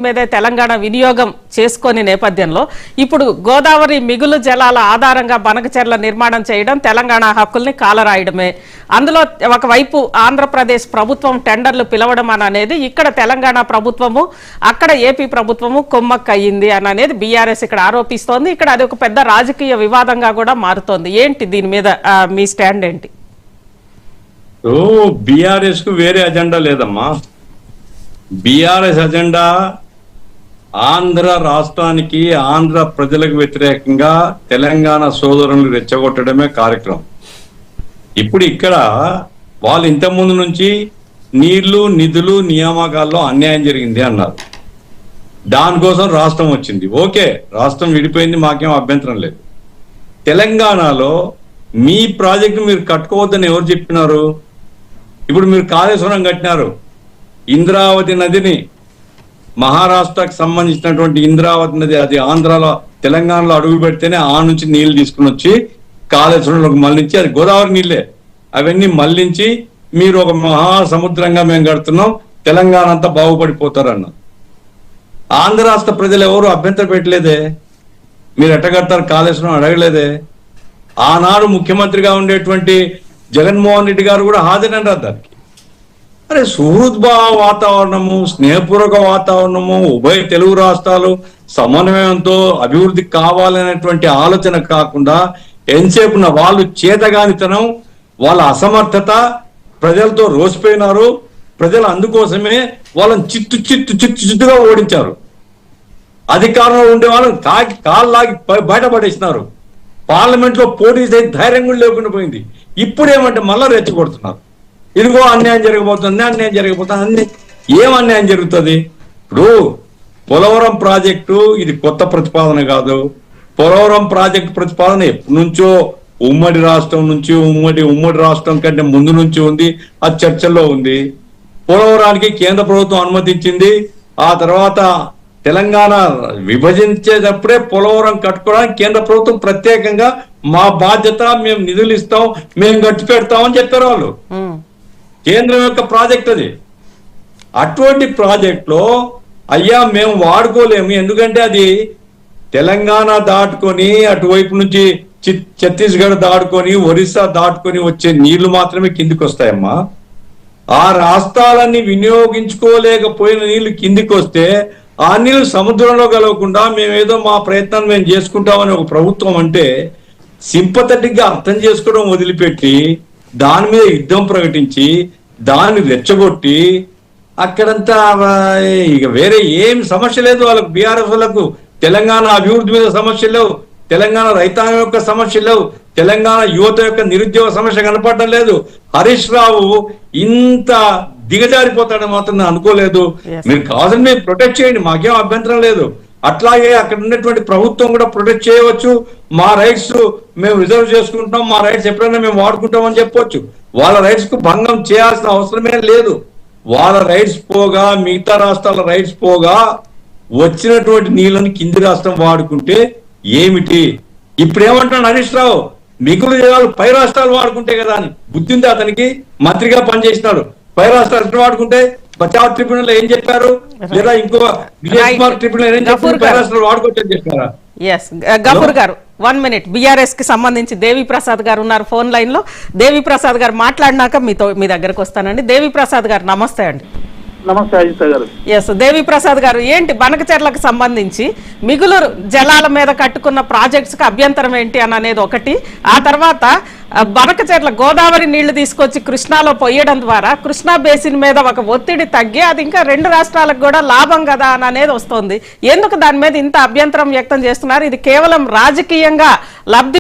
మీదే తెలంగాణ వినియోగం చేసుకునే నేపథ్యంలో ఇప్పుడు గోదావరి మిగులు జలాల ఆధారంగా బనకచెర్ల నిర్మాణం చేయడం తెలంగాణ హక్కుల్ని కాలరాయడమే. అందులో ఒకవైపు ఆంధ్రప్రదేశ్ ప్రభుత్వం టెండర్లు పిలవడం అనేది ఇక్కడ తెలంగాణ ప్రభుత్వము అక్కడ ఏపీ ప్రభుత్వము కొమ్మక్క అయ్యింది అనేది బీఆర్ఎస్ ఇక్కడ ఆరోపిస్తోంది. ఇక్కడ అది ఒక పెద్ద రాజకీయ వివాదంగా కూడా మారుతోంది. ఏంటి దీని మీద మీ స్టాండ్ ఏంటి? బీఆర్ఎస్ కు వేరే అజెండా లేదమ్మా. బీఆర్ఎస్ అజెండా ఆంధ్ర రాష్ట్రానికి ఆంధ్ర ప్రజలకు వ్యతిరేకంగా తెలంగాణ సోదరులను రెచ్చగొట్టడమే కార్యక్రమం. ఇప్పుడు ఇక్కడ వాళ్ళు ఇంతకుముందు నుంచి నీళ్లు నిధులు నియామకాల్లో అన్యాయం జరిగింది అన్నారు. దానికోసం రాష్ట్రం వచ్చింది. ఓకే, రాష్ట్రం విడిపోయింది, మాకేం అభ్యంతరం లేదు. తెలంగాణలో మీ ప్రాజెక్టు మీరు కట్టుకోవద్దని ఎవరు చెప్పినారు? ఇప్పుడు మీరు కాళేశ్వరం కట్టినారు. ఇంద్రావతి నదిని మహారాష్ట్రకు సంబంధించినటువంటి ఇంద్రావతి నది అది ఆంధ్రాలో తెలంగాణలో అడుగు పెడితేనే ఆ నుంచి నీళ్లు తీసుకుని వచ్చి కాళేశ్వరంలోకి మళ్లించి అది గోదావరి నీళ్లే అవన్నీ మళ్లించి మీరు ఒక మహాసముద్రంగా మేము కడుతున్నాం, తెలంగాణ అంతా బాగుపడిపోతారన్న. ఆంధ్ర రాష్ట్ర ప్రజలు ఎవరు అభ్యంతరం పెట్టలేదే. మీరు ఎట్ట కడతారు కాళేశ్వరం అడగలేదే. ఆనాడు ముఖ్యమంత్రిగా ఉండేటువంటి జగన్మోహన్ రెడ్డి గారు కూడా హాజరైనారు దానికి. అరే సుహృద్భావ వాతావరణము, స్నేహపూర్వక వాతావరణము, ఉభయ తెలుగు రాష్ట్రాలు సమన్వయంతో అభివృద్ధి కావాలనేటువంటి ఆలోచన కాకుండా ఎంతసేపు వాళ్ళు చేతగానితనం, వాళ్ళ అసమర్థత ప్రజలతో రోసిపోయినారు. ప్రజలు అందుకోసమే వాళ్ళని చిత్తుగా ఓడించారు. అధికారంలో ఉండే వాళ్ళని కాళ్ళు లాగి బయటపడేసినారు. పార్లమెంట్ లో పోటీ చేసి ధైర్యం కూడా లేకుండా పోయింది. ఇప్పుడు ఏమంటే మళ్ళా రెచ్చగొడుతున్నారు. ఇదిగో అన్యాయం జరిగిపోతుంది, అన్యాయం జరిగిపోతుంది. ఏం అన్యాయం జరుగుతుంది? ఇప్పుడు పోలవరం ప్రాజెక్టు ఇది కొత్త ప్రతిపాదన కాదు. పోలవరం ప్రాజెక్టు ప్రతిపాదన ఎప్పటి నుంచో ఉమ్మడి రాష్ట్రం నుంచి ఉమ్మడి రాష్ట్రం కంటే ముందు నుంచి ఉంది. అది చర్చల్లో ఉంది. పోలవరానికి కేంద్ర ప్రభుత్వం అనుమతించింది. ఆ తర్వాత తెలంగాణ విభజించేటప్పుడే పోలవరం కట్టుకోవడానికి కేంద్ర ప్రభుత్వం ప్రత్యేకంగా మా బాధ్యత, మేము నిధులు ఇస్తాం, మేము కట్టి పెడతామని చెప్పారు వాళ్ళు. కేంద్రం యొక్క ప్రాజెక్ట్ అది. అటువంటి ప్రాజెక్ట్ లో అయ్యా మేము వాడుకోలేము, ఎందుకంటే అది తెలంగాణ దాటుకొని అటువైపు నుంచి ఛత్తీస్గఢ్ దాటుకొని ఒరిస్సా దాటుకొని వచ్చే నీళ్లు మాత్రమే కిందికి వస్తాయమ్మా. ఆ రాష్ట్రాలన్నీ వినియోగించుకోలేకపోయిన నీళ్లు కిందికి వస్తే ఆ నీళ్లు సముద్రంలో కలవకుండా మేమేదో మా ప్రయత్నం మేము చేసుకుంటామని ఒక ప్రభుత్వం అంటే సింపథెటిక్ గా అర్థం చేసుకోవడం వదిలిపెట్టి దాని మీద యుద్ధం ప్రకటించి దాన్ని రెచ్చగొట్టి అక్కడంతా ఇక వేరే ఏం సమస్య లేదు వాళ్ళకు. బీఆర్ఎస్ వాళ్ళకు తెలంగాణ అభివృద్ధి మీద సమస్యలు లేవు, తెలంగాణ రైతాంగం యొక్క సమస్యలు లేవు, తెలంగాణ యువత యొక్క నిరుద్యోగ సమస్య కనపడటం లేదు. హరీష్ రావు ఇంత దిగజారిపోతాడని మాత్రం నేను అనుకోలేదు. మీరు కావాలని మీరు ప్రొటెక్ట్ చేయండి, మాకేం అభ్యంతరం లేదు. అట్లాగే అక్కడ ఉన్నటువంటి ప్రభుత్వం కూడా ప్రొటెక్ట్ చేయవచ్చు. మా రైట్స్ మేము రిజర్వ్ చేసుకుంటాం, మా రైట్స్ ఎప్పుడైనా మేము వాడుకుంటాం అని చెప్పొచ్చు. వాళ్ళ రైట్స్ కు భంగం చేయాల్సిన అవసరమే లేదు. వాళ్ళ రైట్స్ పోగా మిగతా రాష్ట్రాల రైట్స్ పోగా వచ్చినటువంటి నీళ్ళని కింది రాష్ట్రం వాడుకుంటే ఏమిటి? ఇప్పుడు ఏమంటాడు హరీష్ రావు, మిగులు జలాలు పై రాష్ట్రాలు వాడుకుంటే కదా అని. బుద్ధి ఉంది అతనికి, మంత్రిగా పనిచేసినాడు. పై రాష్ట్రాలు ఎట్లా వాడుకుంటే బచావ్ ట్రిబ్యునల్ ఏం చెప్పారు, లేదా ఇంకో విజయ్ కుమార్ ట్రిబ్యునల్ ఏం చెప్పారు, పై రాష్ట్రాలు వాడుకోవచ్చని చెప్పారా? గఫూర్ గారు 1 minute. బీఆర్ఎస్ కి సంబంధించి దేవి ప్రసాద్ గారు ఉన్నారు ఫోన్ లైన్ లో. దేవి ప్రసాద్ గారు మాట్లాడినాక మీ దగ్గరకు వస్తానండి. దేవి ప్రసాద్ గారు నమస్తే అండి. నమస్తే అజిత గారు. దేవి ప్రసాద్ గారు, ఏంటి బనకచెర్లకు సంబంధించి మిగులు జలాల మీద కట్టుకున్న ప్రాజెక్ట్స్ కి అభ్యంతరం ఏంటి అని అనేది ఒకటి. ఆ తర్వాత బనకచెర్ల గోదావరి నీళ్లు తీసుకొచ్చి కృష్ణాలో పోయడం ద్వారా కృష్ణా బేసిన్ మీద ఒక ఒత్తిడి తగ్గి అది ఇంకా 2 రాష్ట్రాలకు కూడా లాభం కదా అని అనేది వస్తుంది. ఎందుకు దాని మీద ఇంత అభ్యంతరం వ్యక్తం చేస్తున్నారు? ఇది కేవలం రాజకీయంగా లబ్ధి